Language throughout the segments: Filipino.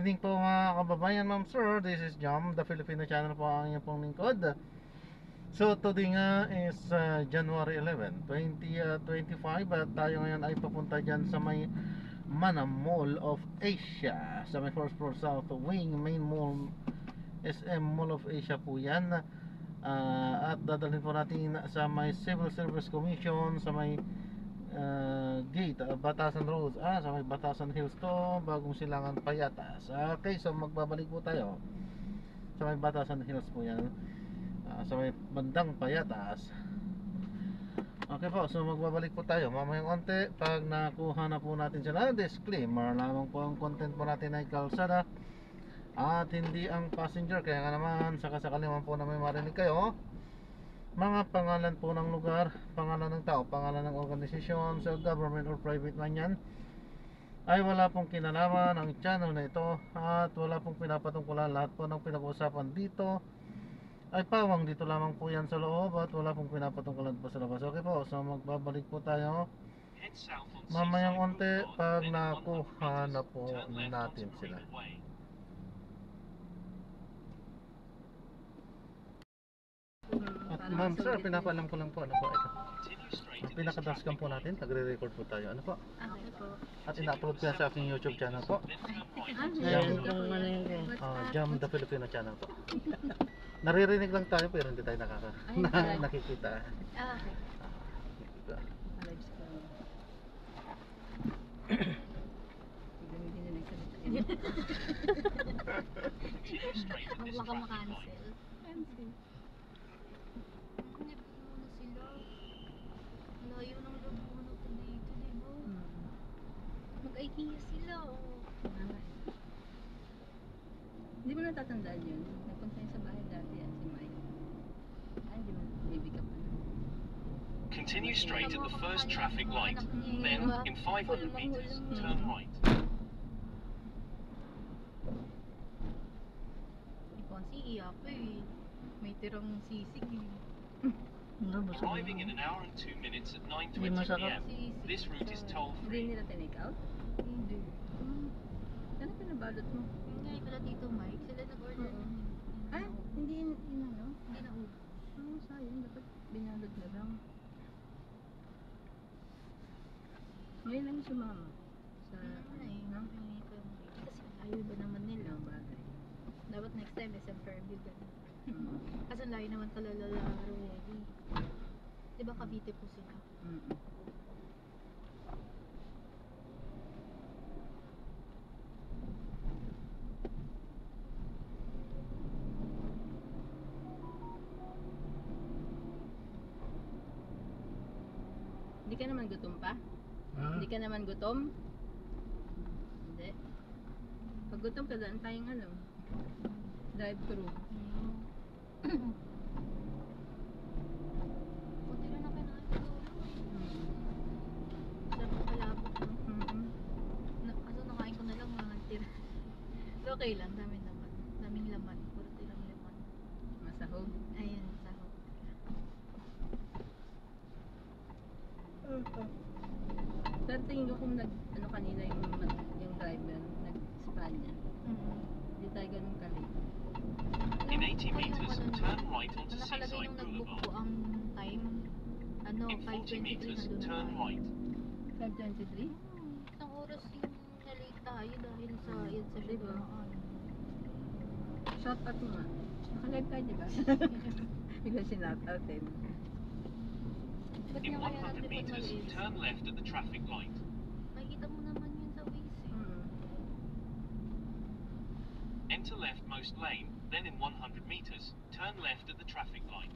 evening po mga kababayan, ma'am sir. This is Jam, the Filipino channel po ang inyong pong lingkod. So today nga is January 11, 2025 at tayo ngayon ay papunta dyan sa may Manam Mall of Asia, sa may first floor south wing main mall, SM Mall of Asia po yan. At dadalhin po natin sa may Civil Service Commission, sa may gate, Batasan Road, sa may Batasan Hills to, bagong silangan Payatas. Okay, so magbabalik po tayo sa may Batasan Hills po yan, sa may bandang Payatas. Okay po, so magbabalik po tayo mamayang konti pag nakuha na po natin sila. Disclaimer lamang po, ang content po natin ay kalsada at hindi ang passenger. Kaya nga naman, sakasakali man po na may marinig kayo, mga pangalan po ng lugar, pangalan ng tao, pangalan ng organisasyon, sa government or private man yan, ay wala pong kinalaman ang channel na ito at wala pong pinapatungkulan. Lahat po ng pinag-uusapan dito ay pawang dito lamang po yan sa loob at wala pong pinapatungkulan po sa labas. Okay po, so magbabalik po tayo mamayang onte pag nakuha na po natin sila. At ma'am sir, pinapaalam ko lang po, ano po ito, ang pinaka-dashcam po natin, nagre-record po tayo, ano po? Okay po. At ina-upload ko yan sa aking YouTube channel po, Jam the Filipino channel po. Naririnig lang tayo pero hindi tayo nakikita. Okay. Live screen. Gamitin na nagsalita. Huwag baka makancel. Cancel. Hindi po muna sila. Layo ng loob muna ito dito, di ba? Mag-IKEA sila, Hindi mo natatandaan yun? Nagpunta yun sa bahay dati si Mike. Ay, di mo. Baby ka pa na. Continue straight at the first traffic light. Then, in 500 meters, turn right. Iponsi, iyak eh. May tirang sisig eh. Arriving in an hour and 2 minutes at 9:20 p.m. This route is Hindi toll-free. nila tinake out? Hindi. Ano pinabalot mo? Hindi pala dito, Mike. Sila nag-order na. Ah, hindi yun ano? Hindi na ubo. Sayang. Dapat binalot na lang. Ngayon lang sumama. Sa, Kasi ayaw ba naman nila? bagay. Dapat next time SM Fairview ganun. Kasi ang layo naman talalala Ruedi. Diba Cavite po sila? Hindi ka naman gutom pa? Hindi ka naman gutom? Hindi. Pag gutom ka, daan tayong ano? Drive-thru. Kunti lang na kinain ko. Sarap ang palabok. Kaso nakain ko na lang mga tira. Pero okay lang, daming laman. Daming laman. Puro tirang laman. Masahog. Ayan, sahog. Pero tingin ko kung ano kanina yung driver, nag-span niya. Hindi tayo ganun kalit. In 80 meters, turn right onto Nakalagay Seaside nung nag-book Boulevard. ko ang time. Ano, In 40 meters, 5:23 nandun na turn tayo. right. 5:23? Isang oras yung nalate tayo dahil sa yun sa Diba? Sibuan. Shout out mo nga. Naka-live tayo, diba? Bigla sinat out eh. Ba't In niya kaya 100 natin meters, pag turn left at the traffic light. Makikita mo naman yun sa Waze eh. Enter leftmost lane, then in 100 meters, turn left at the traffic light.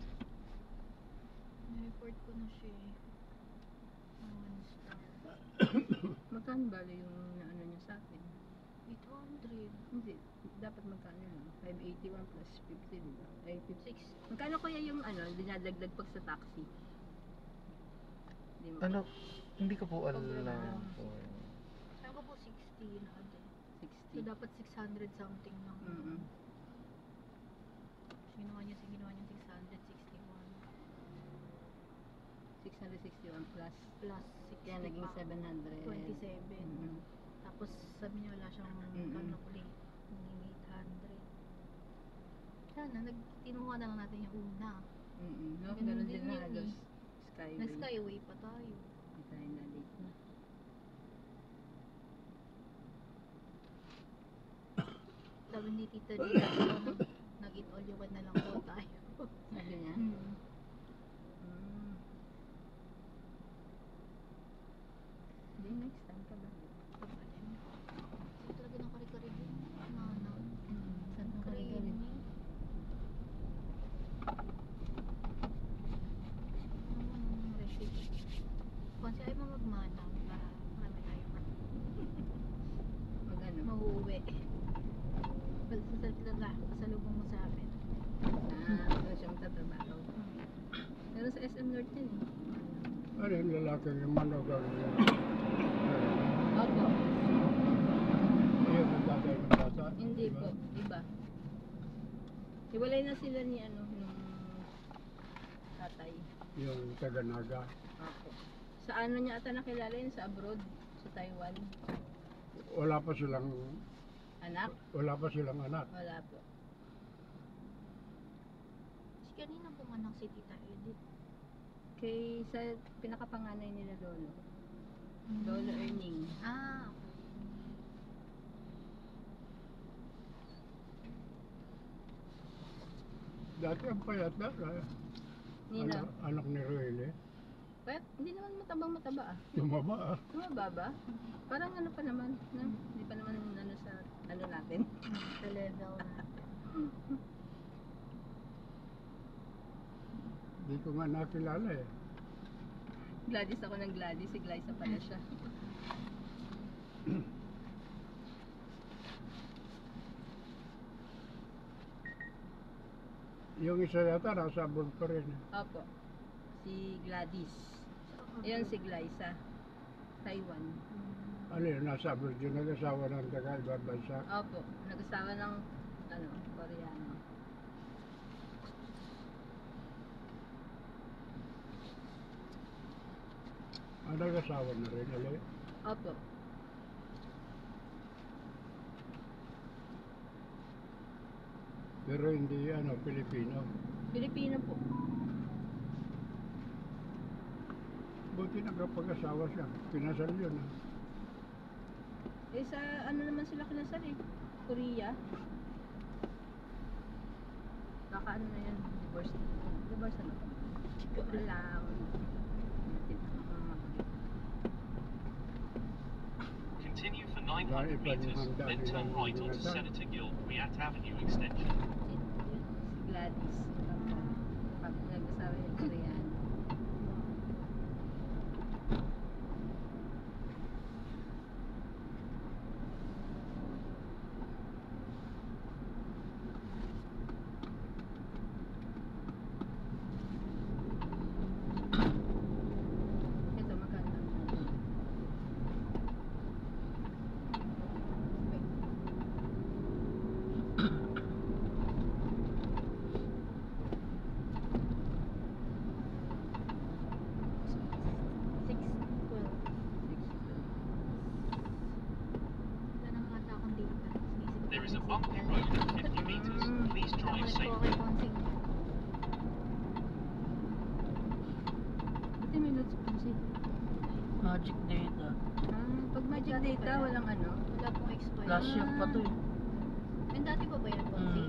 Na-report ko na siya eh. One star. Magkano bali yung ano niya sa akin? 800. Hindi. Dapat magkano lang? 581 plus 50, diba? Ay, 6. Magkano kaya yung ano, dinadagdag pag sa taxi? Hindi mo Ano, hindi ko po alam po. Saan ko po 60 na ade. 60. So dapat 600 something lang. Ginawa niya 661. 661 plus. Plus 60 Kaya naging pa. 700. 27. Tapos sabi niya wala siyang ano plate. sana, tinuha na lang natin yung una. No, Ganun ganun din din na yun halos. eh. Skyway. Nag-skyway pa tayo. Hindi tayo na late na. Sabi ni Tita Dina, nag-eat all you can na lang daw tayo. Sabi niya? Hmm. Mm. Hindi, next time ka ba? Papalim. Kasi talaga ng kare-kare din. Nana. Saan ang kare-kare? Creamy. Recipe. Kung siya ay mamagmana, para marami tayo Mag-ano? mauuwi. Pasalubong mo sa amin. Doon siya magtatrabaho. Pero sa SM North yun eh. Ano yung lalaki yung manok ang Opo. yung tatay ng bata? Hindi diba? po. Iba. Hiwalay na sila ni ano, nung tatay. Yung taga-naga. Opo. Sa ano niya ata nakilala yun? Sa abroad? Sa Taiwan? Wala pa silang Anak? anak. Wala po. Kasi kanina pumanak si Tita Edith. Kay sa pinakapanganay nila Lolo. Lolo Erning. Ah, Dati ang payat na. Nino. Anak ni Royle. Pwet, hindi naman mataba ah. Tumaba ah. Tumaba ba? Parang ano pa naman, no? Hindi pa naman ano sa ano natin. sa level natin. Hindi ko nga nakilala eh. Gladys ako ng Gladys, si Glyza pala siya. Yung isa yata nasa abroad pa rin. Opo. Si Gladys. Ayan si Glyza. Taiwan. Ano yun, nasa abroad yun, nag-asawa ng taga-ibang bansa. Opo. Nag-asawa ng ano, Koreano. Nag-asawa na rin ulit. Opo. Pero hindi Pilipino. Pilipino po. Buti nagkapag-asawa siya. Pinasal yun ah. Eh sa ano naman sila kinasal eh? Korea. Baka ano na yan? Divorce na. Divorce na ba? Hindi ko alam. Continue for 900 meters, then turn right onto Senator Gill Wyatt Avenue extension. Si Gladys. Pag nag-asawa yung Koreano. Ito maganda. Wala nang ata akong data. There is a bumpy road at 50 meters. Please drive safely. Buti may notes po siya. Magic data. Pag magic data, walang ano. Wala pong expire. Last year pa to eh. And dati pa ba yan, Bonsi?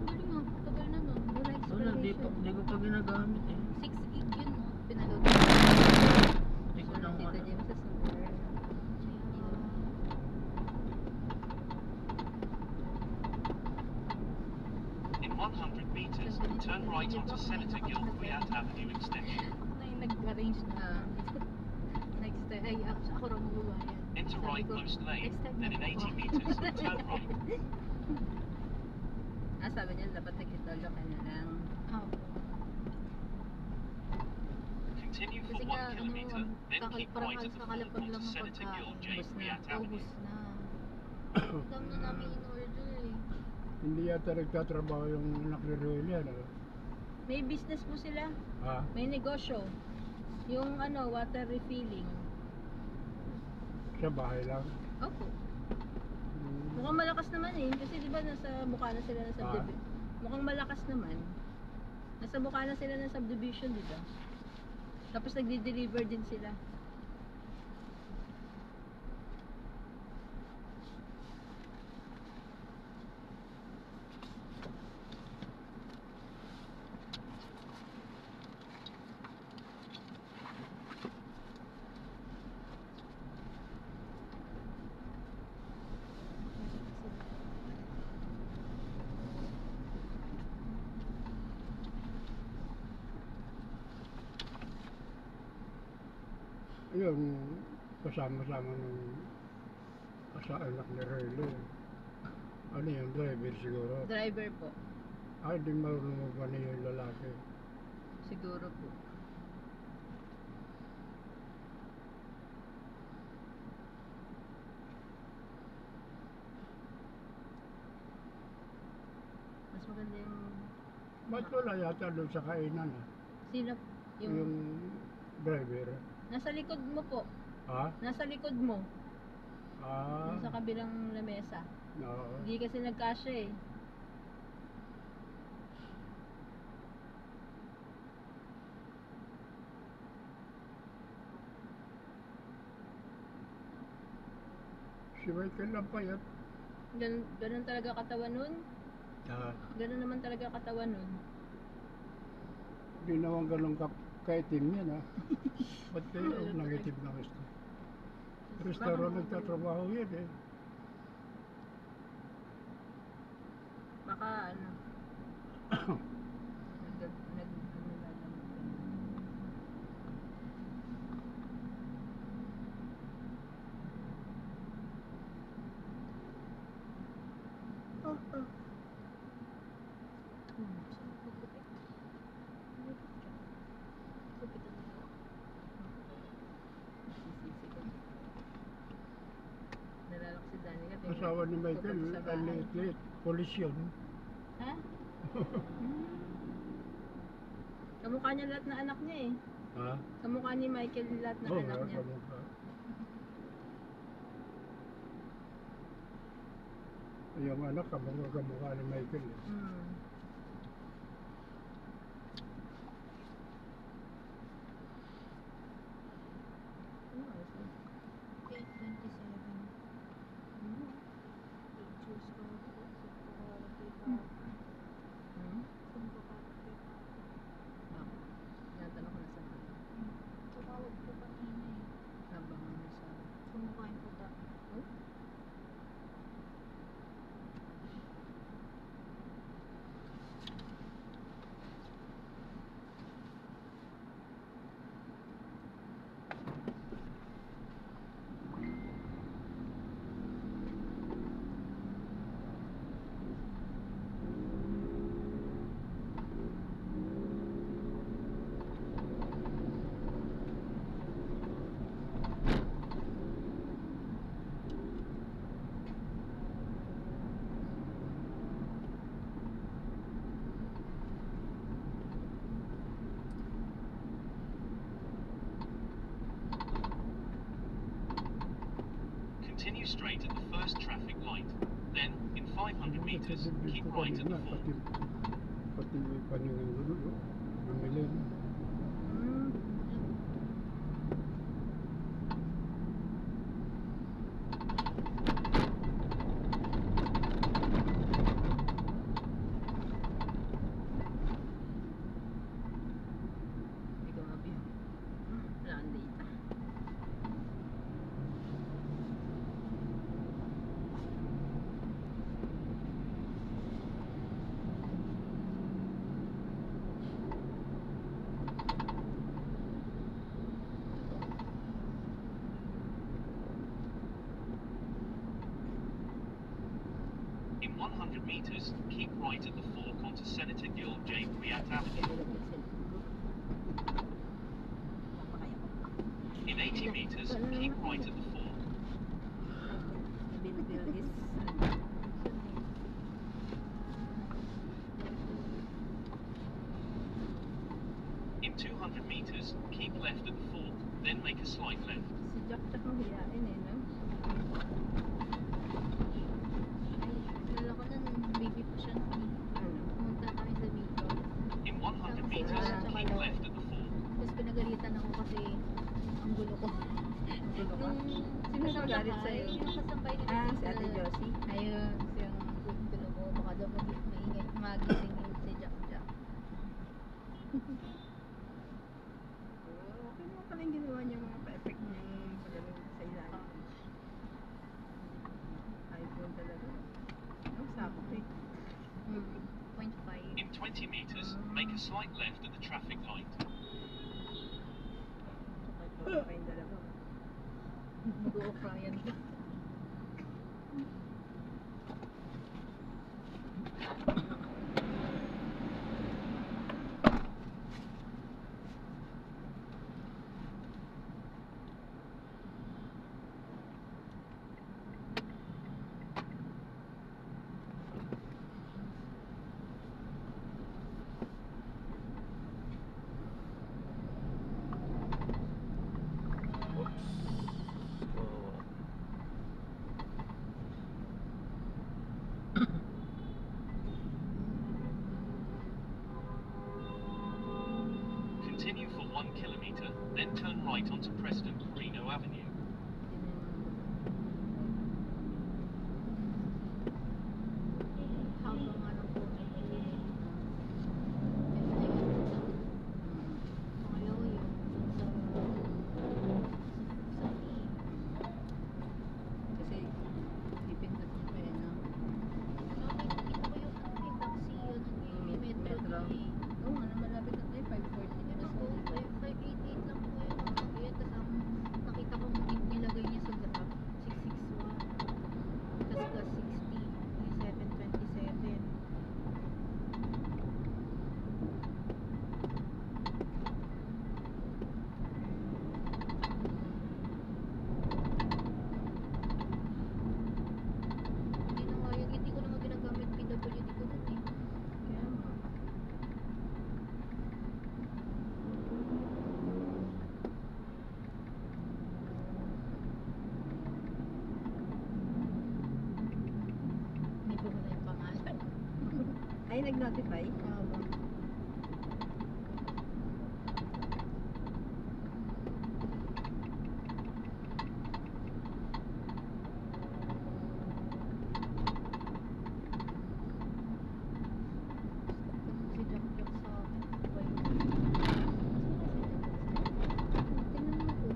Galing nga, tagal na nun. Wala Wala, expiration. di ko pa ginagamit eh. 6 gig yun, no? Pinaload. Di ko lang Tita ano. James sa super. In 100 meters, turn right onto Senator Gill Wyatt Avenue extension. Na yung nag-arrange na next time. Ay, ako rin magbabayad. Enter Sabi right ko, most lane, next time then in na 80 ako. meters, turn right. Sabi niya, dapat nag-itolo ka na lang. Ah, Continue for kasi 1 nga, ano, kilometer, then keep parang right at the kakalapag forecourt lang of ng Senator Gill J. pagkain. Wyatt Avenue. Ubus na. Dami na namin in-order eh. Hindi yata nagtatrabaho yung anak ni Royle ano? May business po sila. Ha? May negosyo. Yung ano, water refilling. Sa bahay lang. Opo. Mukhang malakas naman eh. Kasi di ba nasa mukha na sila nasa Ah. Mukhang malakas naman. Nasa mukha na sila ng subdivision, di ba? Tapos nagde-deliver din sila. Ayun, kasama-sama ng anak ni Riley. Ano yung driver siguro? Driver po. Ay, di marunong mo ba niya yung lalaki? Siguro po. Mas maganda yung... Ba't wala yata doon sa kainan ah? Sino? Yung driver. Nasa likod mo po. Ha? Nasa likod mo. Ah, Yung sa kabilang lamesa. oo. Hindi kasi nagkasya eh. Si Michael lang payat. Ganun talaga katawan nun. Ah, Ganun naman talaga katawan nun. di naman ganun kaitim yan ha. Ba't kayo nangitim na gusto? Restaurant nagtatrabaho yan eh. Baka ano. Ano lalaman. Nalala ko si Danica. Asawa ni Michael, Sa bahay. ang liit-liit. Polis yun. Ha? Kamukha niya lahat na anak niya eh. Ha? Kamukha ni Michael lahat na Oo, anak niya. kamukha. Yung anak, kamukha ni Michael eh. Mm. Ano ayos na? 8:27. Mm. Pictures ko. Hmm? Bakit? Tinatanong ko na sa mga Tumawag po kanina eh. habang nasa... Kumakain po ta. Oh? Continue straight at the first traffic light. Then, in 500 meters, keep right at the fork. Pati may paningan doon, no? Namili na. Hmm. Hindi ko mabiyo. Wala kang data. In 100 meters, keep right at the fork onto Senator Gil J. Priat Avenue. In 80 meters, keep right at the fork. In 200 meters, keep left at the fork, then make a slight left. Si Jack Jack mahihain eh, no? Ay, nalala ko na nung baby pa siya. Ano? Pumunta galit sa'yo. Yung kasambay nila Ah, dito. si Ate Josie. Ayun, yung tulog mo. Baka daw maingay, magising yung si Jack Jack. Okay naman pala yung ginawa niya mga pa-effect niya yung pagdating sa ilalim. iPhone talaga. Ano, sakto eh. 0.5. In 20 meters, make a slight left at the traffic light. Kapag pa yung dalawa. Mag-o-off Ryan. Continue for 1 kilometer, then turn right onto President Perino Avenue. Haba nga ng puno. Ayaw yun. Kasi dipindot niya pa yan. Nakita ko yung taxi, yung metro. Oo nga naman, malapit na tayo, 5:40 na Ako, 588 lang po yung mga kaya. Tapos nakita ko nilagay niya sa graph, 661. Tapos plus 60, yung 727. Hindi na nga yun, hindi ko naman ginagamit PWD ko dun eh. Kaya nga. Hindi ko na yung pangalan. Ay, nag-notify? Oo. Si Jack Jack sa akin. Tingnan mo po.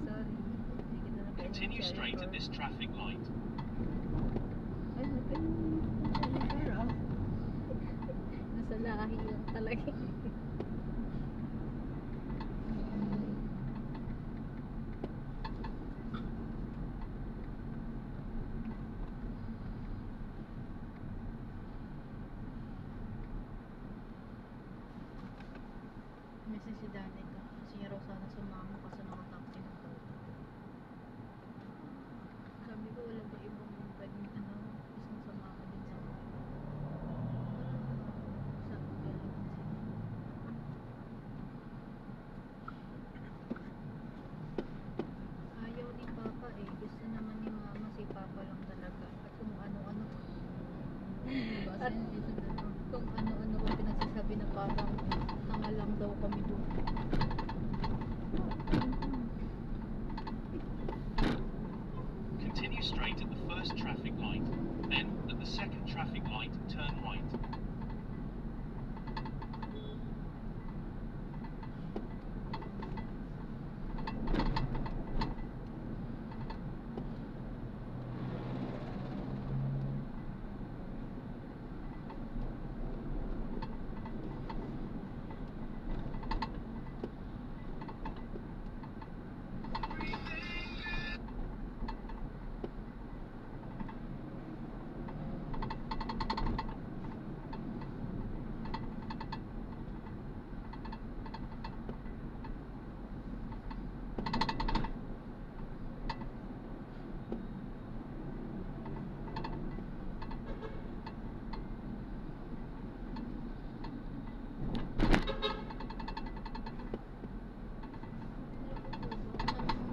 Sorry. Hindi kita na Continue straight at this traffic light. Ay, open yung car, ah. Nasa lahi lang talaga. Message si Danica. Kasi niya raw sana sumama kasi nakataksi na po. Sabi ko wala ba ibang pwedeng isang sumama din sa akin. Sabi ko lang ayaw ni Papa eh. Gusto naman ni Mama si Papa lang talaga. At kung ano-ano At kung ano-ano ko pinagsasabi na parang tanga lang daw kami doon. Continue straight at the first traffic light. Then, at the second traffic light, turn right.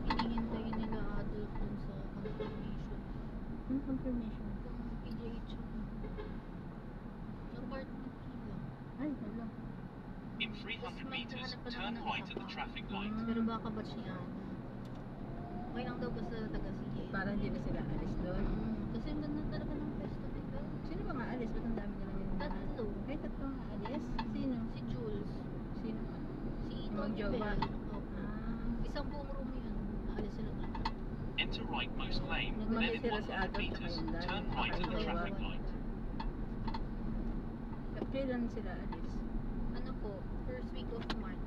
Hinihintay nila Adolf dun sa confirmation. ano confirmation? Kung PGH ako. Normal lang. Ay, wala. In 300 meters, turn right at the traffic light. Pero baka batch niya. Okay lang daw basta taga-CA. Para hindi na sila alis doon. Kasi ang ganda talaga ng pesto, diba? Sino ba nga alis? Ba't ang dami na lang yung Tatlo. Ay, tatlo nga alis? Sino? Si Jules. Sino pa? Si Mang Tony Jowa. Bell. Opo. Ah. Isang buong room yun. Naalis sila tatlo. Enter rightmost lane, then in Magkatira si 100 Adolf meters, tsaka yung turn dad. right at the Tsaka yung traffic jowa. light. Kailan sila alis? Ano po? First week of March.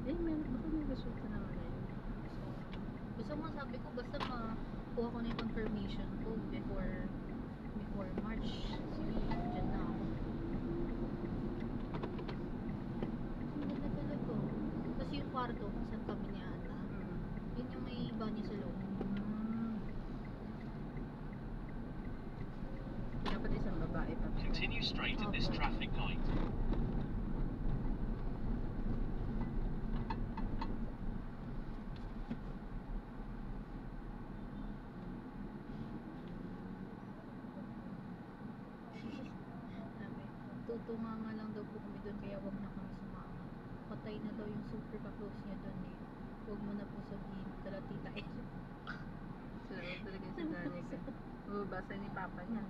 Eh, baka may resulta naman na yun. Gusto mo sabi ko basta makuha ko na yung confirmation ko before March. Sige, dyan na ako. Ang ganda talaga. Tapos yung kwarto kung saan kami ni Ana, yun yung may banyo sa loob. Dapat isang babae pa. Continue straight at this traffic light. Sabi, tutunganga lang daw po kami doon kaya wag na kami sumama. Patay na daw yung super ka-close niya doon eh. Huwag mo na po sabihin. Tala tita eh. Sila talaga si Danica. Mababasa ni Papa niya.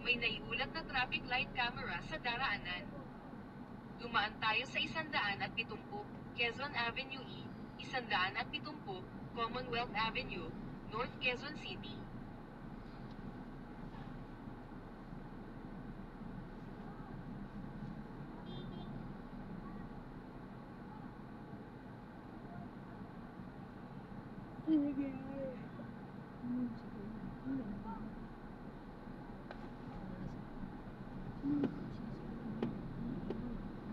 May naiulat na traffic light camera sa daraanan. Dumaan tayo sa 170 Quezon Avenue E, 170 Commonwealth Avenue, North Quezon City.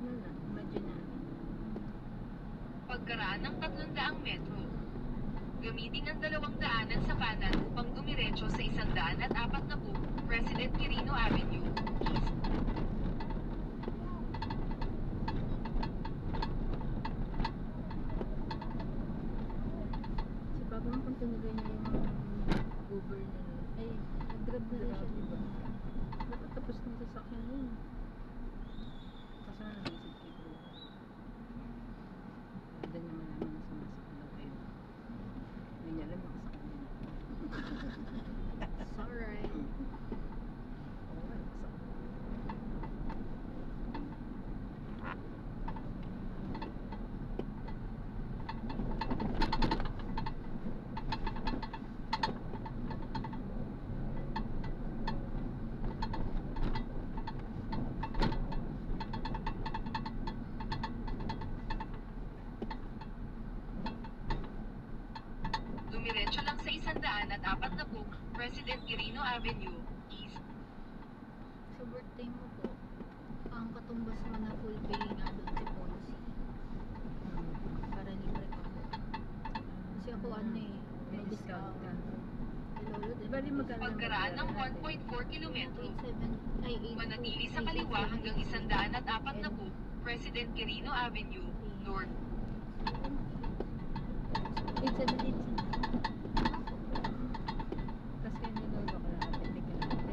Ano na? Imagine na. Pagkaraan ng 300 metro. Gamitin ang 200 daanan sa kanan upang dumiretso sa 140 President Quirino Avenue, East. Si Papa mo kung tinigay niya yung Uber na ay, nag-grab na rin siya, diba? Dapat tapos ng sasakyan yun. Kasi nga nag-isip kay Bro. Hindi niya malaman na sumasakyan daw kayo. Hindi niya alam makasakyan din. It's alright. Oo nga, nakasakyan. Dumiretso lang sa 140 President Quirino Avenue, East. Sa birthday mo po, ang katumbas mo na full pay nga doon si Ponzi. Para libre ka po. Kasi ako ano eh, May discount ka. Kay Lolo din. Bali magkano ang Pagkaraan ng bayaran natin? 1.4 kilometro. 87, ay 82. Manatili sa kaliwa hanggang 140 President Quirino Avenue, North. 87. Tapos kayo nilolo ko lahat, hindi ka natin.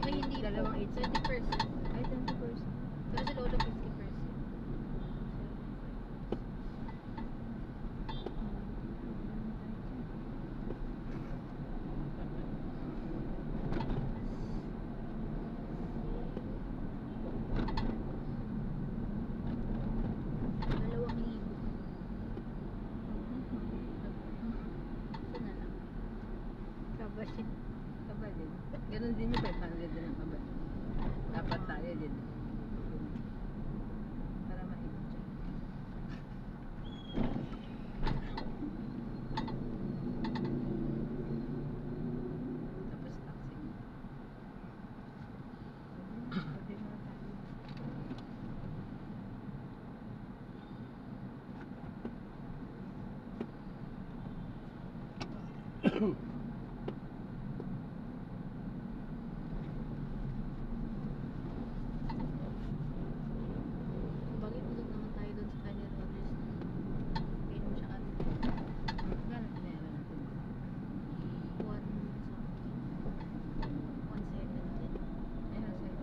Ay, hindi po. Dalawang 20%. Ay, 20%. Pero si Lolo 50%. Dalawang libo. Ito na lang. Kabasin. Kaba din. Ganun din yung 500 din ang kaba. Dapat tayo din. Para mahigit siya. Tapos taxi mo. Sabi mo na tayo. Bagay tulog naman tayo doon sa Kanye Rogers. Pinom siya kami. Gano'n pinera natin? 1 something. 170. Ayun, sa'yo.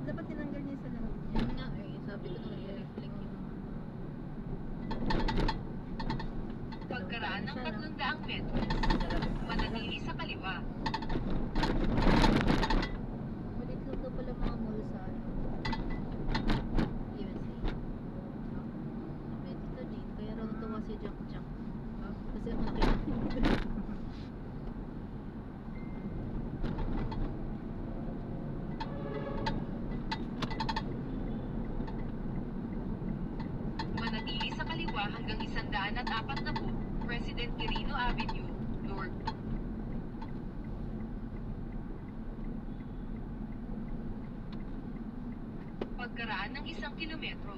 Dapat tinanggal niya sa lahat. Yun nga eh, sabi ko nag-reflect yung Pagkaraan ng 300 metro, manatili sa kaliwa. malit lang daw pala mga mall sa USA. Sabi ni Tita Jean, kaya raw natawa si Jack Jack. Kasi ang laki Manatili sa kaliwa hanggang 140 President Quirino Avenue, North. Pagkaraan ng 1 kilometro,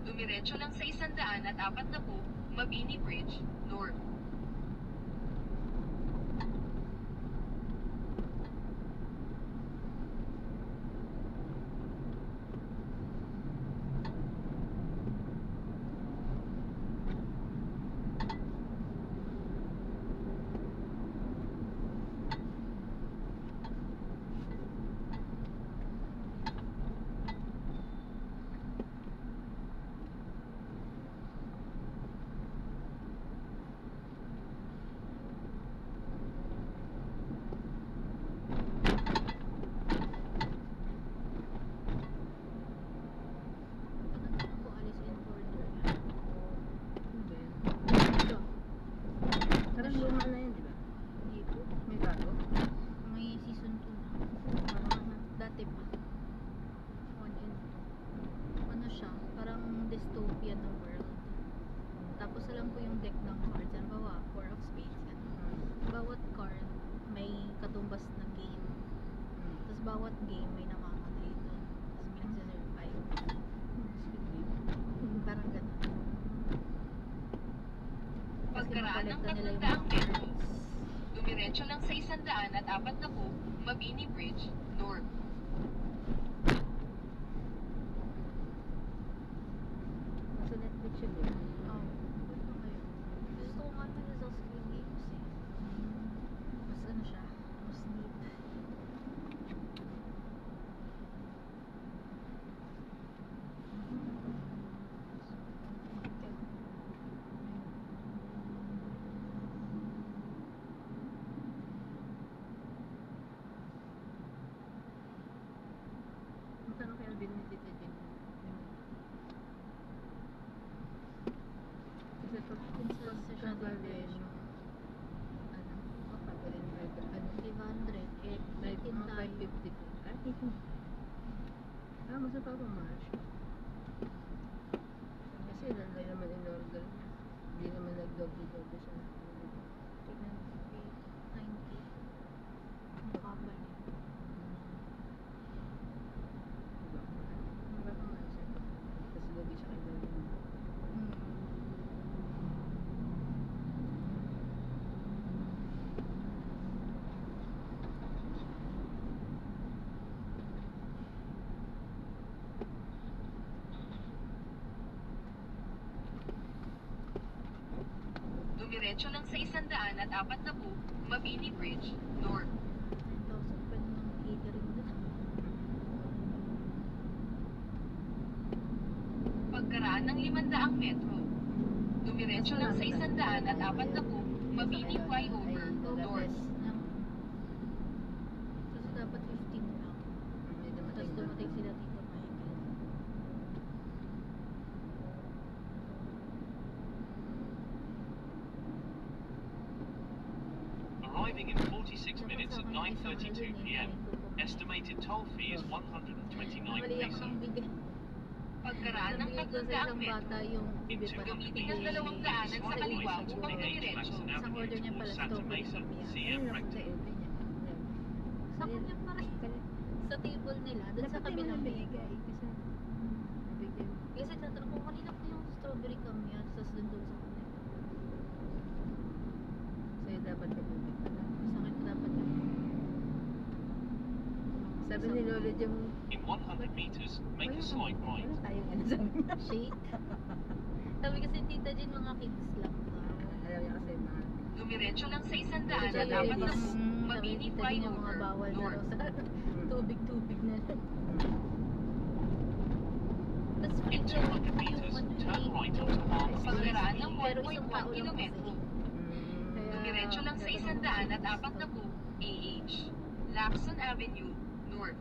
dumiretso lang sa 140 Mabini Bridge, North. ako Alice in Borderland. Ito. Parang luma na yun, di ba? Dito. May bago. May season 2 na. Parang dati pa. 1 and 2. Ano siya? Parang dystopia na world. Tapos alam ko yung deck ng cards. Ano ba? Four of Spades. Ganun. Bawat card may katumbas na game. Tapos bawat game may namamatay doon. Tapos may nagsisurvive. Parang ganun. Kasi Pagkaraan ng mapalitan nila yung 300 mga metro, cards. dumiretso lang sa 140 Mabini Bridge, North. Nasa Netflix yun, di ba? Oh, ano kayo? Gusto ko nga ito sa Squid Games eh. Mas ano siya? Mas neat. Magkano kaya bilhin ni Tita Jean? Kasi pag Siya kabalin, din. ano, kabalin, ano, 500. Eh, like, itin mga tayo. 550 po. Ah, mas napapamahal siya. Kasi nanday naman in order niya. Hindi naman nag-doble-doble siya. Tignan mo. 90. Ang kapal niya. Diba? Napapamahal siya. Tapos lugi siya kay Dolly. Hmm. Dumiretso lang sa 140 Mabini Bridge, North. 9,000 pa ng catering doon. Pagkaraan ng 500 metro, dumiretso lang sa 140 Mabini Flyover, North. Ng... Kasi dapat 15 lang. Hindi naman Tapos dumating sila dito Michael. Arriving in 46 minutes at 9:32 p.m. Estimated toll fee is 129 Namali ako pesos. ng bigay. Pagkaraan ng Nabigay ko sa 300 isang metro, bata yung bibi pa ng gamitin ang 2 daanan sa kaliwa upang dumiretso. Isang order niya pala Santa strawberry Mesa, kami yan. CM Rector. Sa kanya pa rin. Sa table nila, doon sa kabilang binigay. Kasi nabigay. Kasi tatanong ko kanina pa yung strawberry kami yan. Tapos doon sa kanila. Sa'yo dapat kabibig pala. Sa akin dapat yung Sabi ni Lola yung In 100 meters, make a slight right. Wala tayong ano sabi niya. shake. Sabi kasi Tita Jean, mga kids lang daw. Ayaw niya kasi mga Dumiretso lang sa Kaya 140 yung Mabini Tita Jean yung mga Flyover, bawal na raw North. sa tubig-tubig na lang. Tapos In freeway 200 yung meters, ano turn eh, right onto Arms Pagkaraan ng pero 1.1 isang tao lang kilometro, Kaya, dumiretso lang sa nagtanong 100 at ako sa 40 AH, Lacson Avenue, North.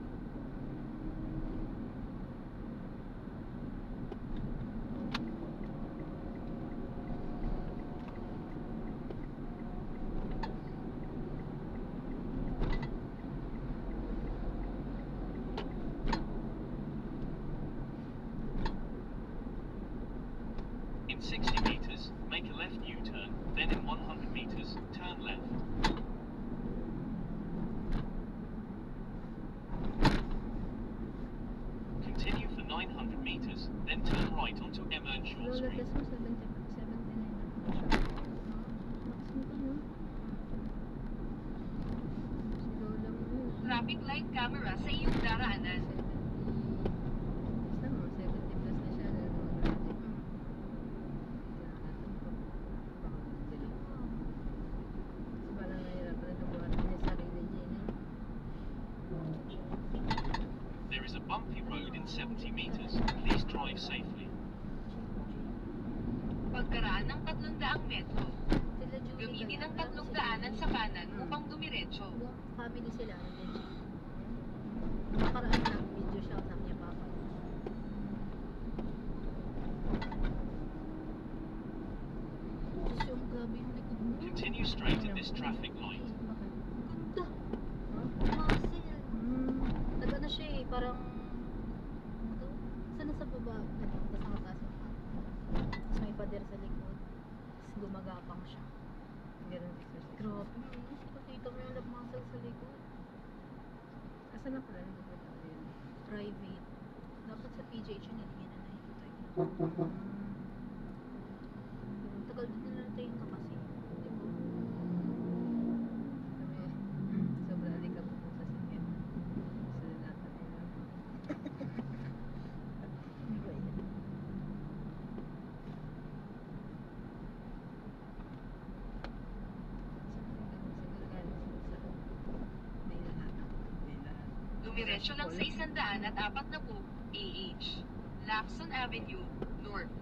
In 60 meters, make a left U-turn, then in 100 meters, turn left. Continue for 900 meters, then turn right onto Emma and Shaw Lola, Street. test mo 79 na po siya. Max mo to, no? Si Lola mo yun. Traffic light camera sa iyong daraanan. 70. Basta mo, 70 plus na siya. Lalo mo grabe. Kasi parang nahirapan na buhat niya sarili niya. There is a bumpy road in 70 meters. Please drive safely. Pagkaraan ng 300 metro, Sila Julie gamitin ang kaya, tatlong sila daanan Julie. sa kanan upang dumiretso. Buong family sila, legit. Nakaraan na, video siya, sabi niya papa. Diyos yung grabe yung likod mo. Continue straight at this traffic light. Ganda. Muscle. Nag-ano siya eh, parang ano to? Sana sa baba, tapos nakataas yung paa. Tapos may pader sa likod. Tapos gumagapang siya. Ganun exercise. Grabe. Pakita mo yung lap muscle sa likod. Asa na pala nito po yun? Private. Dapat sa PGH yun, hindi niya na nakikita yun. Tagal din na natin ka kasi. Di ba? Kami, sobra alika po po sa sikip. Sunod natin yun. Di ba yan? Siguro galing sa may lahat. May lahat. Dumiretso lang sa 100 at 40 AH, Lacson Avenue, North.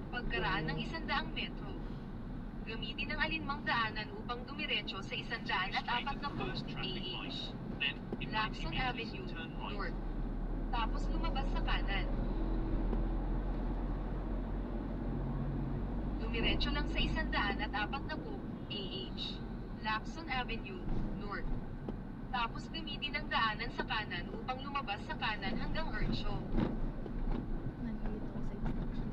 Pagkaraan ng 100 metro, gamitin ang alinmang daanan upang dumiretso sa 100 at 40 First traffic light. AH, Then, in 90 Lacson meters, Avenue, turn right. North. Tapos lumabas sa kanan. Dumiretso lang sa 100 at 40 AH, Lacson Avenue, North. Tapos gamitin ang daanan sa kanan upang lumabas sa kanan hanggang Earnshaw. Nandito ako sa instructions.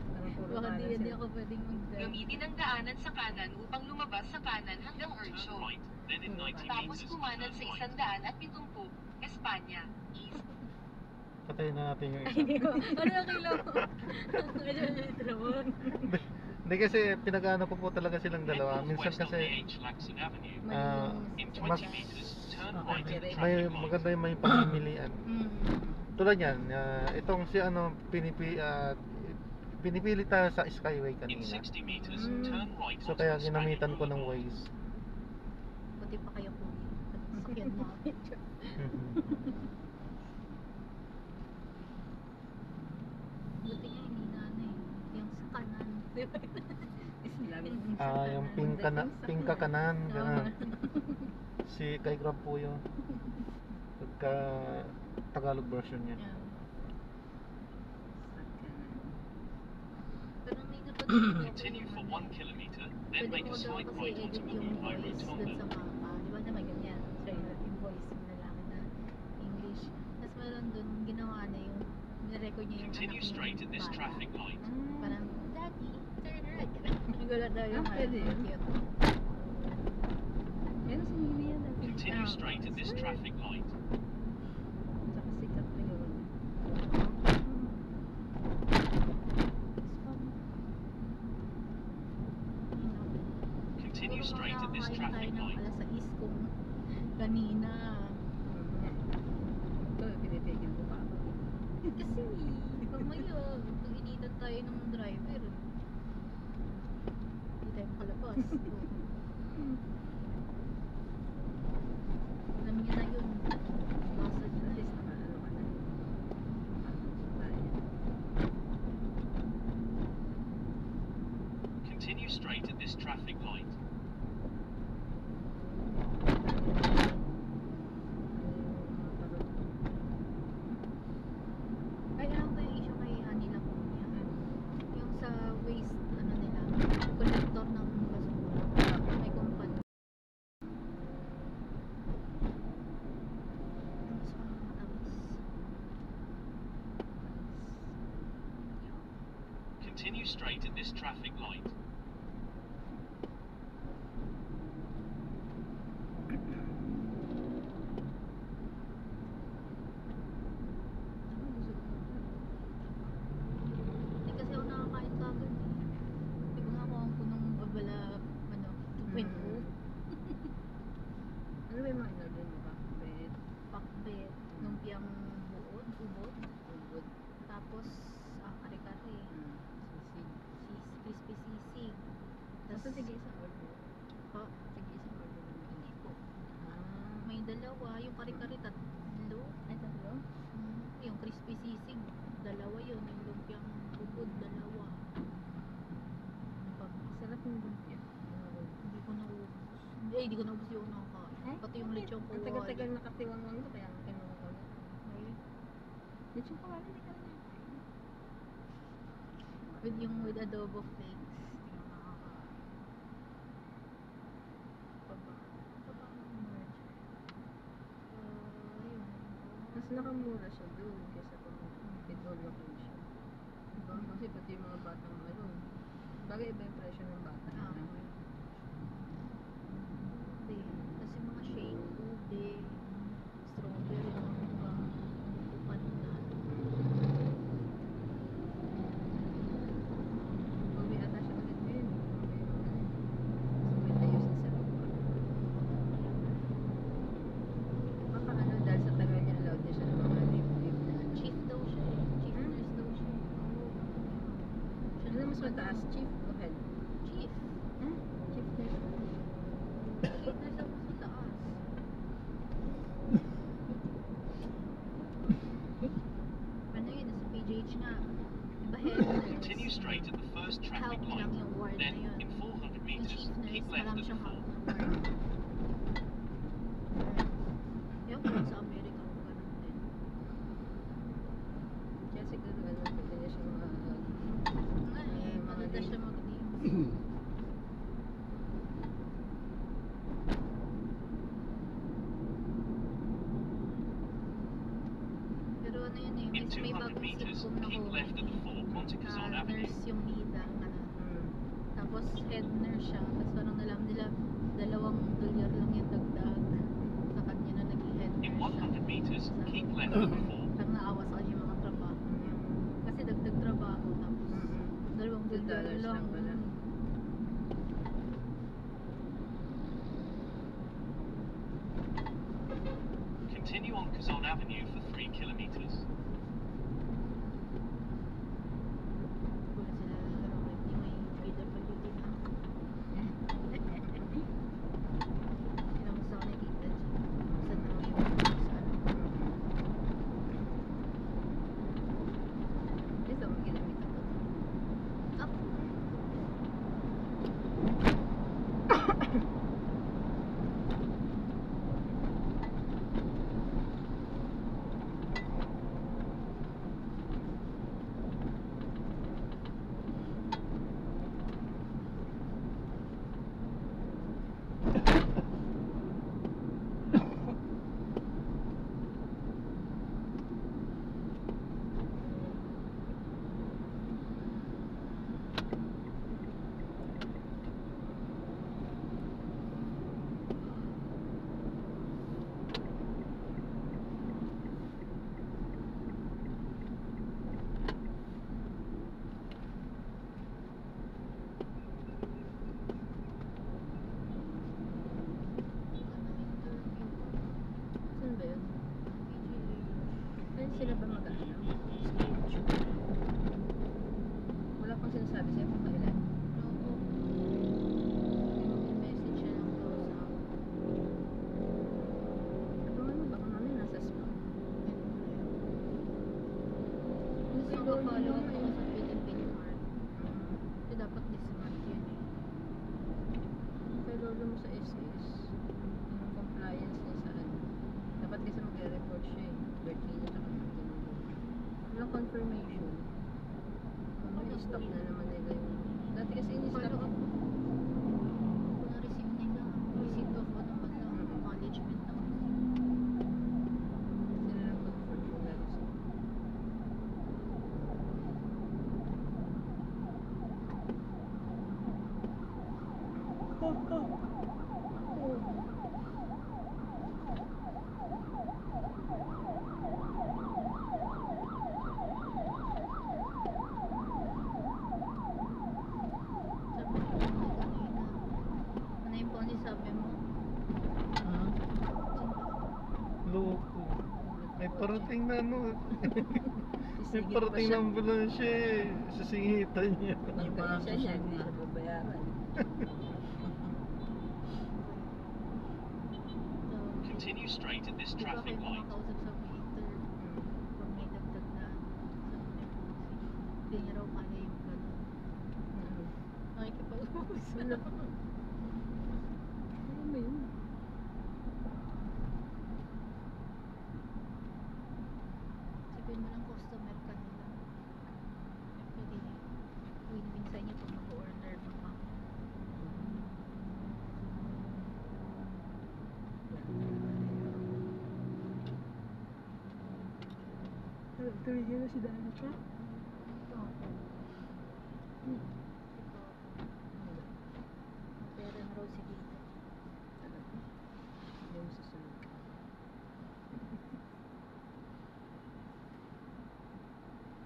Parang puro Baka kanan hindi sila. ako pwedeng mag-drive. Gamitin ang daanan sa kanan upang lumabas sa kanan hanggang Turn Earnshaw. right, then in 90 Tapos meters, kumanan turn sa right. 170, Espanya, East. Patayin na natin yung Ay, isa. hindi ko. Ano yung kilo mo? Medyo litrawon. Hindi kasi pinag-ano ko po talaga silang Head dalawa. Minsan northwest on kasi AH Lacson Avenue. ah, In mas 20 meters, turn Okay, right at the direct. may traffic light. maganda yung may pamimilian. Mm. Tulad yan, itong si ano pinipili tayo sa Skyway In kanina. 60 meters, Mm. turn right So onto kaya Espanya ginamitan ko ng Boulevard. Waze. Buti pa kayo kuya. Sakyan namin. Buti nga hindi na ano eh. Yung sa kanan. Di ba? Yung pingka kanan, ganun. Si kay Grab po yun. Pagka Tagalog version niya. Yeah. Pero may napansin ko Continue for 1 kilometer, then pwede make mo a daw slight kasi right edit onto yung Mabuhay voice dun Rotunda. sa mapa. Di ba naman ganyan? So yung voice yung lalaki na English. Tapos meron dun ginawa na yung nirecord niya yung Continue anak straight at niyang this bata. traffic light. Parang, Daddy, turn right. Nagulat daw yung Pwede yun. cute. Yan sa hindi yan natin. Continue straight at this traffic light. Tsaka sikat na yun. Continue straight at this traffic light. Alas 6 kung kanina. Ito, pinitigil ko pa ako. Kasi, kamaya, initan tayo ng driver. Hindi tayo makalabas. Alam niya Continue straight at this traffic light. Hindi kasi ako nakakain kagad eh. Hindi ko nga ako ang punong babala, 2.0. Ano ba yung mga in-order mo? Pakbet? Pakbet, lumpiang buod, ubod. Ubod? Tapos, kare-kare. Sisig? Crispy sisig. Basta sige isang order. Pa, Sige isang order lang. hindi po. Ah. May dalawa. Yung kare-kare, tatlo. Ay, tatlo? Yung crispy sisig, dalawa yun. Yung lumpiang ubod, dalawa. Pag, Sarap yung lumpia. hindi ko naubos. Hindi ko naubos yung nakakain. Pati yung lechong Ang kawali. tagal-tagal nakatiwang-wang ko, kaya ang kinuha ko. Ayun. Lechong kawali, hindi ka na. With adobo flakes. Hindi ko nakakain. Ayun. Mas nakamura siya doon kaysa kung petrol location. Diba? Kasi pati yung mga batang bagay iba yung presyo ng bata. Ah, Hindi. Kasi mga shake, ube, strawberry, mga pandan. Uwi ata siya ulit ngayon. Sabay tayo sa Sarupa. Baka dahil sa tagal niya allowed niya siya ng mga live na Chief daw siya eh. Chief nurse daw siya. Siya Ano daw mas mataas? Chief o head? Chief. Chief nurse. Chief nurse daw mas mataas. Ano yun? Nasa PGH nga. Diba head nurse? Continue straight at the first traffic Help light. lang yung ward na Then, yun. in 400 Yung meters, chief nurse, keep left marami at the siyang fourth. help na ward. Yung kung sa Amerika ko ganun din. Kaya siguro pwede niya siya mga Nga eh, mga maganda leave. siya mag-leave. Pero ano yun eh, In may 200 bagong meters, sitcom na keep left at the fourth onto Quezon Avenue. nurse yung bida. Tapos head nurse siya. Tapos parang alam nila, 2 dolyar lang yung dagdag. Sa kanya na naging head In nurse siya. 100 meters, keep left at the fourth. Parang naawa sa kanya yung mga trabaho niya. Kasi dagdag trabaho. Tapos 2 dolyar $2 lang. lang pala. Continue on Quezon Avenue for 3 kilometers. Wala sila Robert, yung may PWD na. Sino gusto ko nakita dyan? Saan na yung Ito, mag-kilometer ko. Up. Saan ba yun? Ayun sila ba mag-ano? Wala pang sinasabi sa'yo kung kailan. Message siya lang daw sa Abangan mo baka mamaya nasa spa. Gusto ko follow up ako sa Philippine Mart. Kasi dapat this month yun eh. Kay lolo mo sa SS, yung compliance niya sa ano. Dapat kasi magre-report siya eh. Birthday niya tsaka birthday ng lolo. Walang confirmation. Kung may stock na naman nila yung... Dati kasi ini-stock Follow up. Kung na-receive nila, receipt of ano man lang, acknowledgement ng sila lang confirm kung meron sila. Sabi ko kanina. Ano yung pony sabi mo? Loko. May parating na ano. May Sisingit pa parating siya. na ambulansya eh. Sasingitan niya. Yung pasensya niya, hindi siya babayaran. So, Continue straight at this di ba traffic kayo light. kumakausap sa meter pag may dagdag na sabi niya po kasi hindi niya raw kaya yung gano'n. Nakikipag-usap. Ano ba yun? Sabihin mo lang customer ka nila. Pwede win-win sa inyo pag mag-order mo pa. Tuloy niya na si Danica? Ito. Ito. Pera na raw si Dito. Hindi mo susunod ka.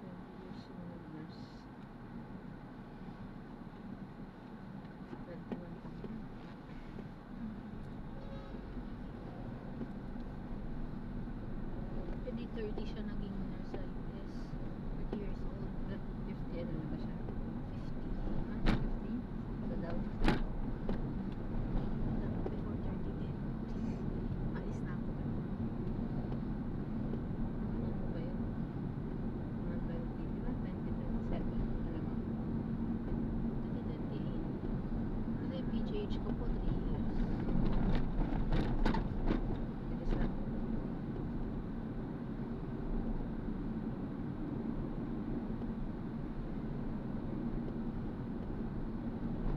20 years yung nurse. 21 pa ba? Hindi 30 siya naging nurse sa US. 30 years old. 50 ano na ba siya? 50. 50? Sa daw? Dapat before 30 din. Alis na ako. Ano ba yun? Mga 20, di ba? 2027. Alam mo? 2028. Kasi PGH ko po 3 years. Bilis lang.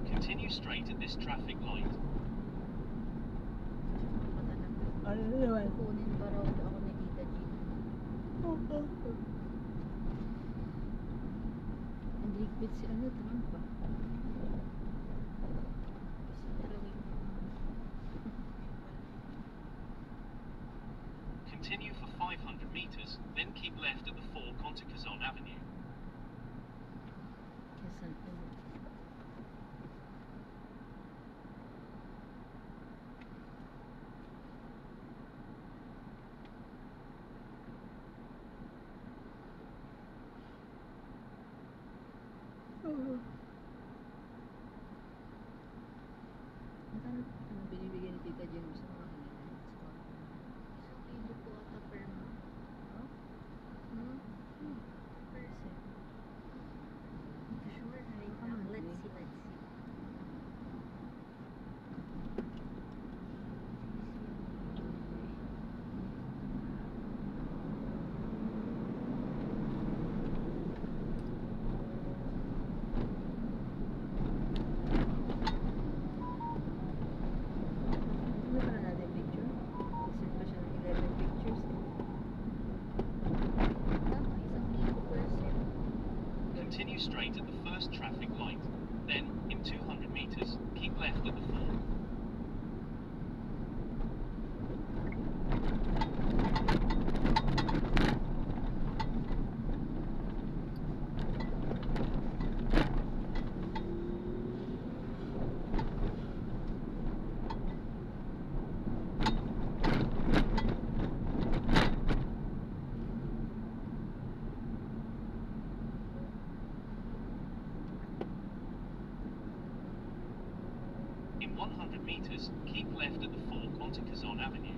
Continue straight at this traffic light. Matanap. Ano naman? Kukunin pa raw ako ni Tita G. Ang ligpit si ano, Trump ba? Kasi talagang Continue for 500 meters, then keep left at the fork onto Kazan Avenue. Quezon, ano? Ano binibigyan ni Tita Jen mo sa mga kanila? isang kilo po ata per month. Hmm? Per set. Sure, right Baka now. monthly. Let's see. Ano pa na natin picture? Isip pa siya ng 11 pictures eh. Tama, isang kilo per set. Continue straight at the first traffic light. Then, in 200 meters, keep left at the fork. In 100 meters, keep left at the fork onto Kazan Avenue.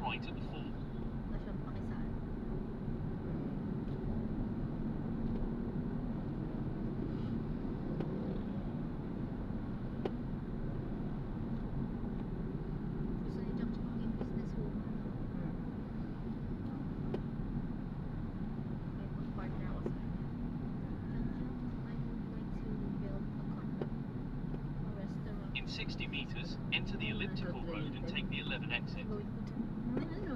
right at the fork. Wala siyang pakisaan. Gusto ni Jack Jack maging businesswoman. May pag-partner ako sa kanya. Jack Jack, I would like to build a company. A restaurant. In 60 meters, enter the elliptical road and take the 11 exit. Going to Ano?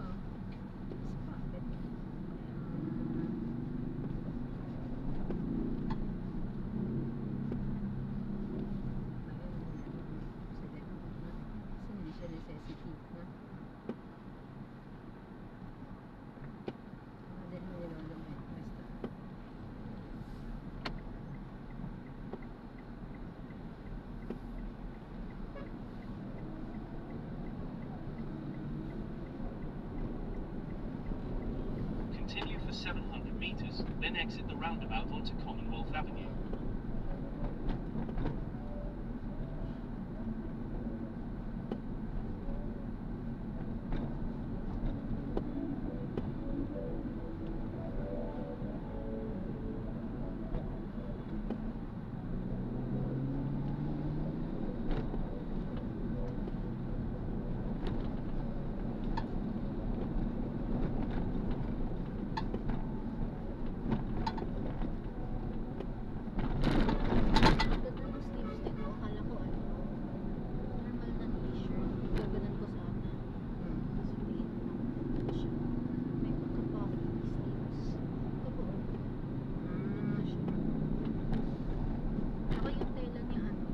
Spot. Hindi siya necessity, no? Then mo nilolomit, basta. Continue for 700 meters, then exit the roundabout onto Commonwealth Avenue. Ganda ng sleeves nito. Akala ko ano, normal na t-shirt. Gaganan ko sana. Tapos plain lang siya. May pagka-puffy sleeves. Ito po. Ganda siya. Saka yung tela niya ano.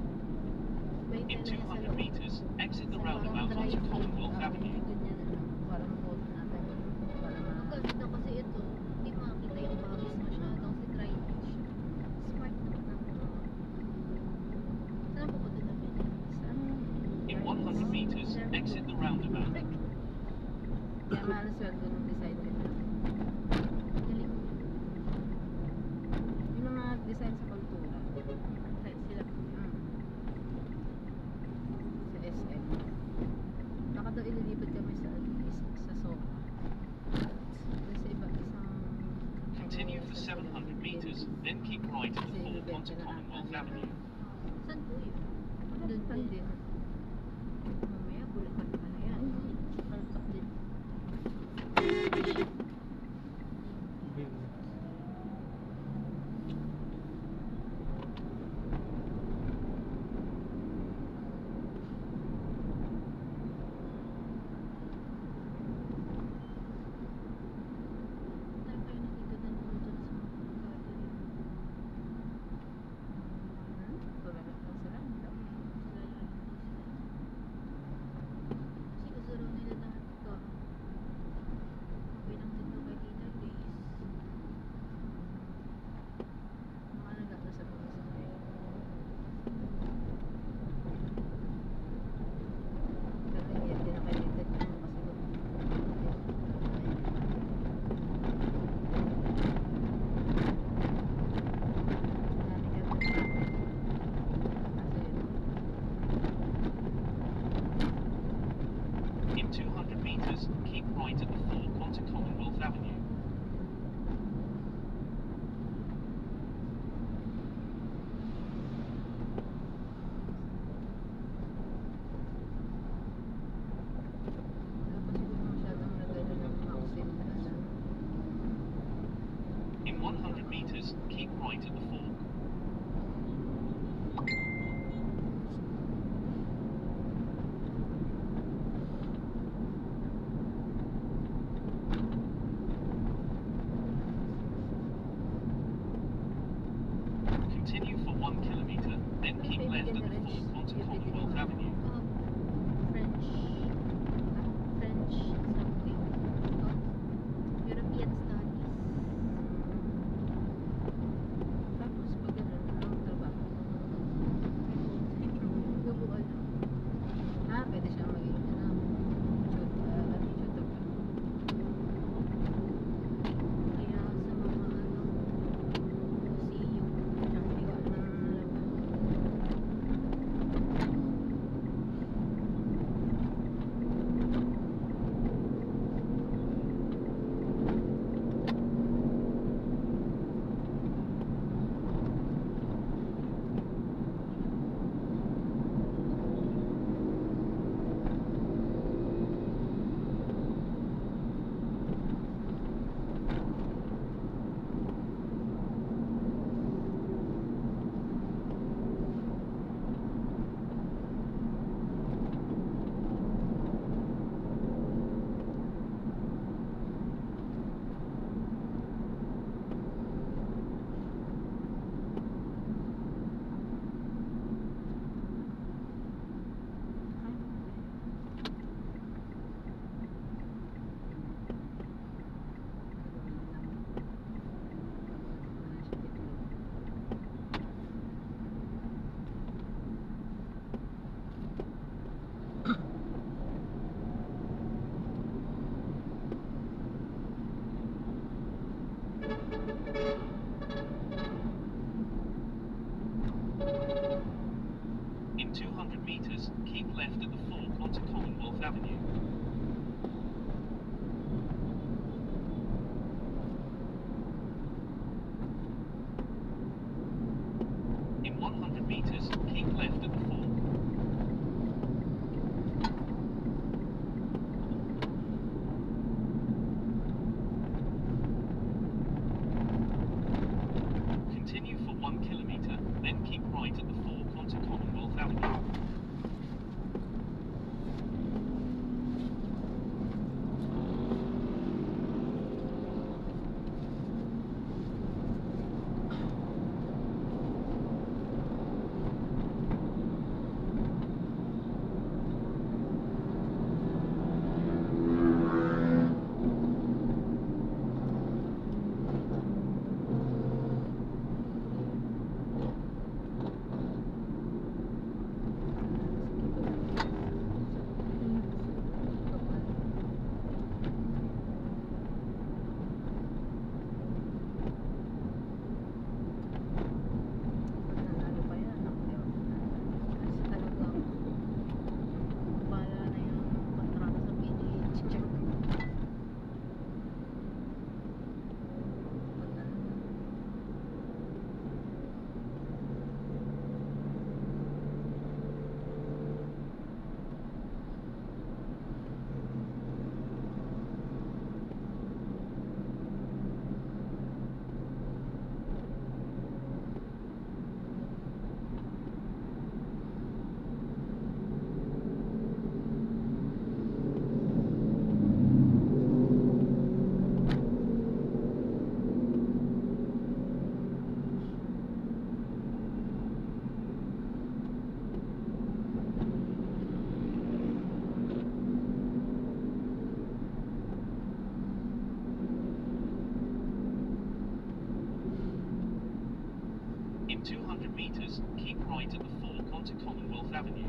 Iba yung In tela niya sa 200 loob. meters, exit the Sa parang roundabout dry onto fit. Commonwealth Avenue. Ganyan, ano, parang coat natin. Para Ang ganda kasi ito. Hindi makakita yung pawis masyadong si dry fit siya. Smart naman ang saan pupunta na Saan? In 100 meters, exit the roundabout. Kaya mahal ang sweldo ng design nila. Galing. Yung mga design sa kultura. Kahit sila. Sa SM. Baka daw ililipat kami sa Soka. Doon sa iba isang... Continue for 700 meters, then keep right at the fork onto Commonwealth Avenue. Saan po yun? Doon pa din. Mamaya, Bulacan pala yan. Palpak din. Tayo kayo nakita din po dun sa gathering. Tulala lang sila. Sila lang po sila. Kasi gusto raw nila lahat ka. Okay lang din daw kay Tita Grace. Mga nag-aasap ko sa kanya. Pero hindi yan pinakalitan ko kasi In 200 meters, keep right at the fork onto Commonwealth Avenue. tapos siguro masyadong nagano ng Maxim na ano. In 100 meters, keep right at the fork. Continue for 1 kilometer, then keep left at the fork onto Commonwealth Avenue. French something. European studies. Tapos pag ganun, anong trabaho? Bubuan lang. Pwede siyang maging ano, tutor ba? Kaya sa mga ano, museum. Tsaka hindi ko alam. In 200 meters, keep left at the fork onto Commonwealth Avenue. In 100 meters, keep left at the fork. Continue for 1 kilometer, then keep right at the fork onto Commonwealth Avenue. Nanalo pa yan. Kasi talagang Bala na yung kontrata sa PGH. In 200 meters, keep right at the fork onto Commonwealth Avenue.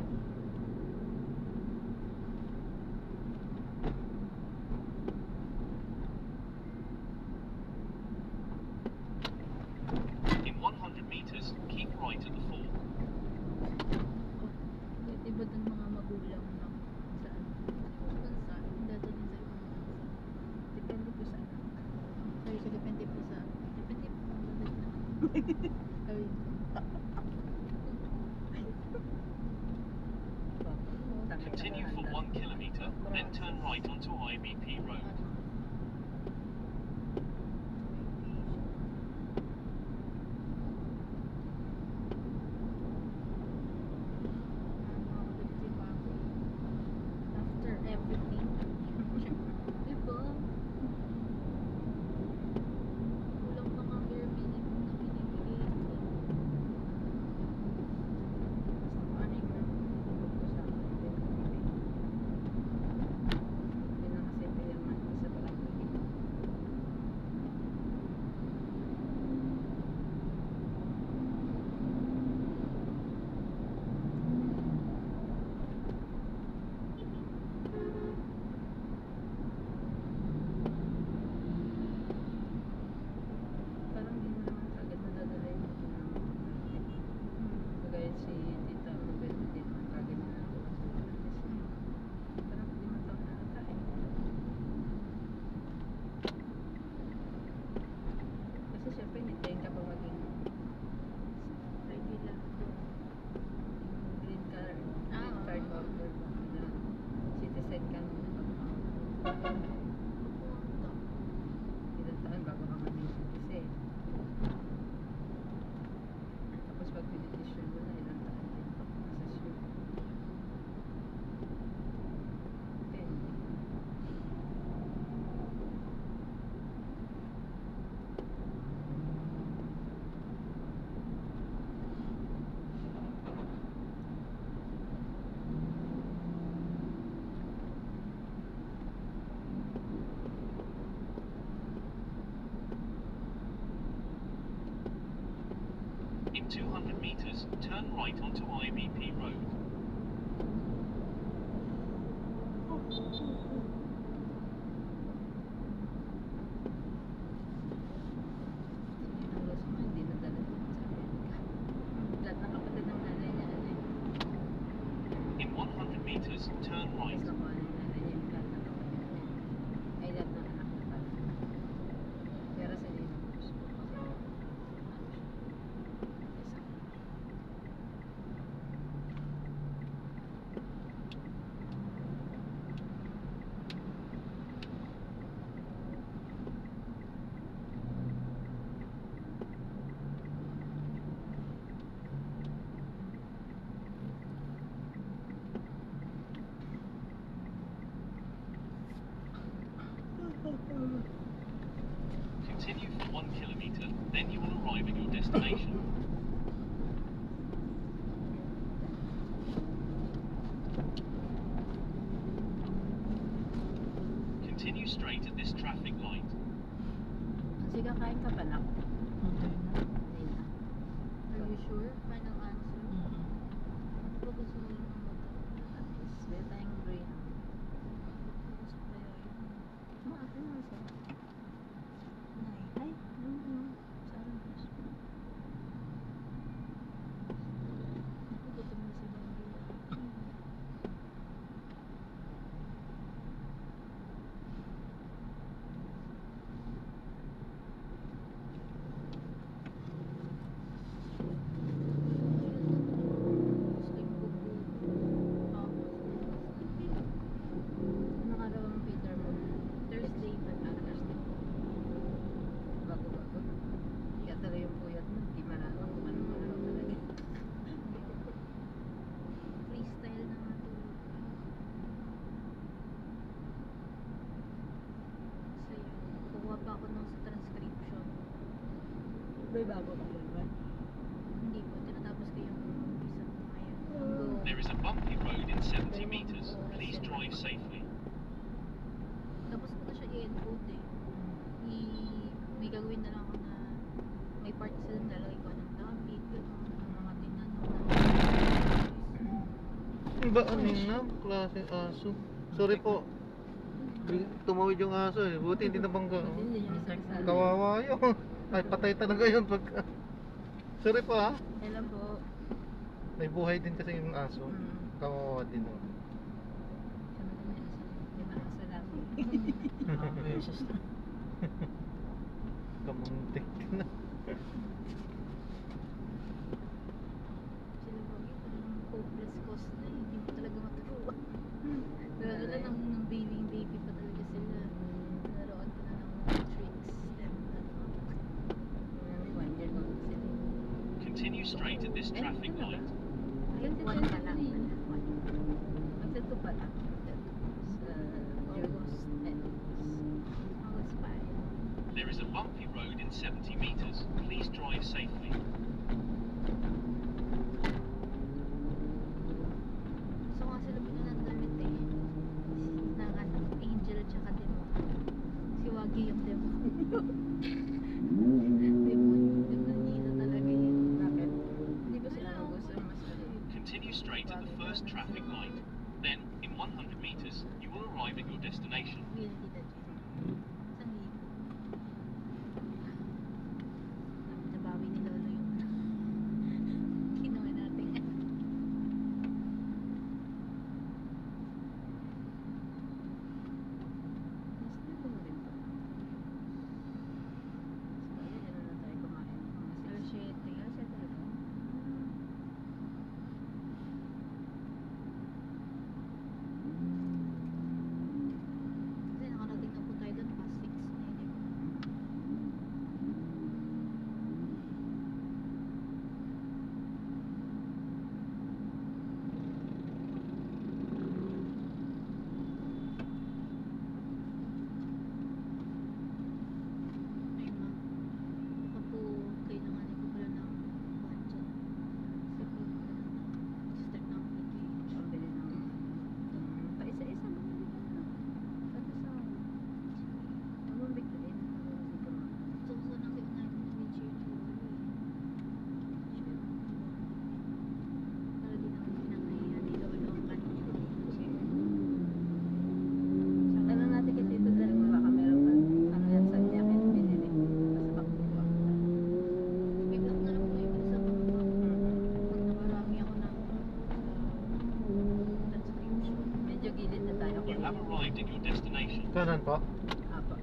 In 100 meters, keep right at the fork. Iba dun mga magulang na saan? Bansa. Hindi dun sa ibang bansa. depende po sa anak. Sorry, so depende po sa... Depende po sa Ay, Continue for 1 kilometer, then turn right onto IBP Road. after everything. Diba? Kulang pa nga bare minimum na binibigay. Basta paano yung sa akin. Yun ang kasi payarman ko sa barangay. Parang hindi mo naman agad nadadala yung mga kagaya si Tita Mabel, hindi naman kagad na nakuha sa mga parang hindi man taon na ata eh. Kasi syempre hintayin ka pa maging Regular. green card, Ah, green card oo. holder ba na citizen ka muna bago ilang taon bago ka maging citizen. Tapos pag pinidesisyon mo na ilang taon din masasyon. Depende. In 200 meters, turn right onto IBP Road. Then you will arrive at your destination. Continue straight at this traffic light. Sige, kakain ka pa lang. Hindi na. Are you sure? Final answer? Mm-hmm. Ano ba gusto mo yung motor? At least, may tayong brain. Gusto ko kaya yun. Maakin mo sa... Ay, Sarang gusto. nakugutom na si Bambi. Slim buko. Tapos, Anong araw ang Peter mo? Thursday pa. Thursday. Bago-bago. Kaya talaga yung puyat mo. Hindi malaman kung anong araw talaga. Freestyle na nga tulog. So yun, kukuha pa ako ng sa transcription. May bago ka ba? Hindi po, tinatapos ko yung isa ko ngayon. Hanggang There is a bumpy road in 70 meters. Please drive safely. tapos ko na siya i-encode eh. May gagawin na lang ako na may part sila nalagay ko ng topic, gano'n, ng mga tinanong na Ba, na? Klase aso. Sorry po. Tumawid yung aso eh. Buti hindi nabangga. Hindi yung isang sala. Kawawa yun. Ay, patay talaga yun pagka... Sorry po ha. Kailan po? May buhay din kasi yung aso. Kawawa din oh. Sabi ko na isa. Di ba asa lang? Beses na. Kamuntik na. sila bagay, parang hopeless cause na eh. Hindi mo talaga maturuan. Lalo na nung baby pa talaga sila. Naroon ko na ng mga tricks. May 1 year old sila. Continue straight at this traffic light. Ay, one pa lang. Magsa 2 pa lang. Sa August. August 5. There is a bumpy road in 70 meters. Please drive safely. So nga sila ng damit eh. Ng ano, angel tsaka demo. Si Wagi yung demo. Demonino talaga yun. Bakit? Hindi ba sila gusto mas Continue straight at the first traffic light. Then, in 100 meters, you will arrive at your destination. Will Tita Jen. Isang libo. Nabawi ni Lolo yung kinuha natin. Mas na rin po. Sabagay, dyan na tayo kumain. Mga 6. Alas 7 talaga. Kasi nakarating na po tayo doon past 6 na yun, di ba? Ay ma, baka po kailanganin ko pala ng budget. Kasi po, start na ako nag-i- Pambili ng pa-isa-isa mo. Pati sa anong biglain? Hindi ka mga So, sana kasi unahin ko na cheer to para di naman pinangahiya ni Lolo ang kanina. Tanong natin kay Tito Del kung baka meron pa ano yan sa jacket binili. Kasi bakit May block na lang po yung isa ko. Pag nakarami ako ng transcription. medyo gilid na tayo. You have arrived at your destination. Kanan po? Apo.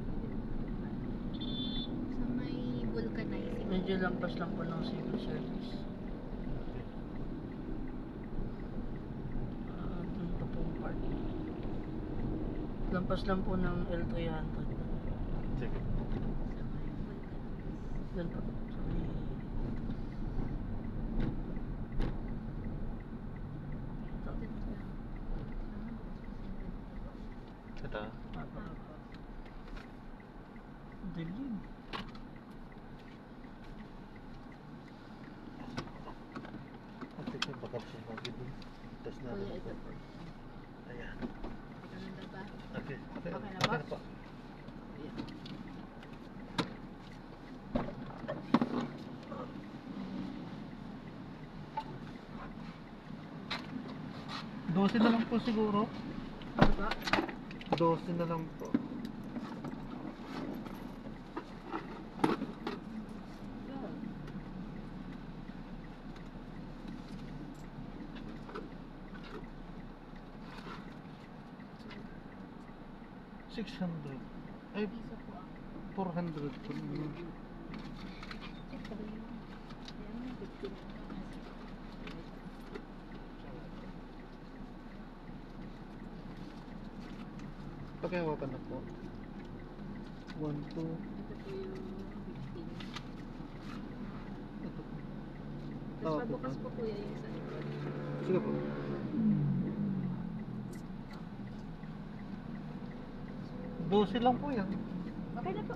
Sa may vulcanizing. Medyo lampas lang po ng civil service. Dun pa po ang park. Lampas lang po ng L300. Sige. Sa may vulcanizing. Dun po. So, may... Ito. Apo. Dilim. 12 na lang po siguro. Ano ba? 12 na lang po. $600. Ay, Piso po ako. 400 po. Check ko rin. Ayan, 15. Pakihawakan na po. 1, 2. Ito po yung 15. Ito po. Tapos pabukas po kuya yung sa likod. Sige po. $12 lang po yan. Okay na po.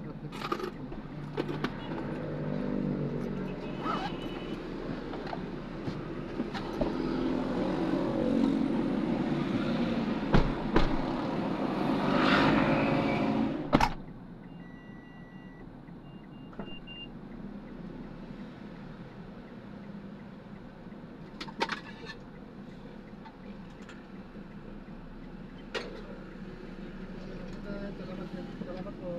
Salamat po.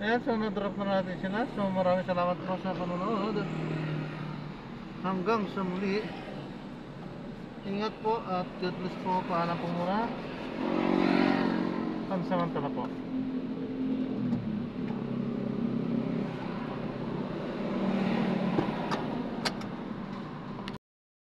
Ayan, so na-drop na natin sila. So maraming salamat po sa panonood. Hanggang sa muli. Ingat po at God bless po. Paalam po muna. Pansamantala po.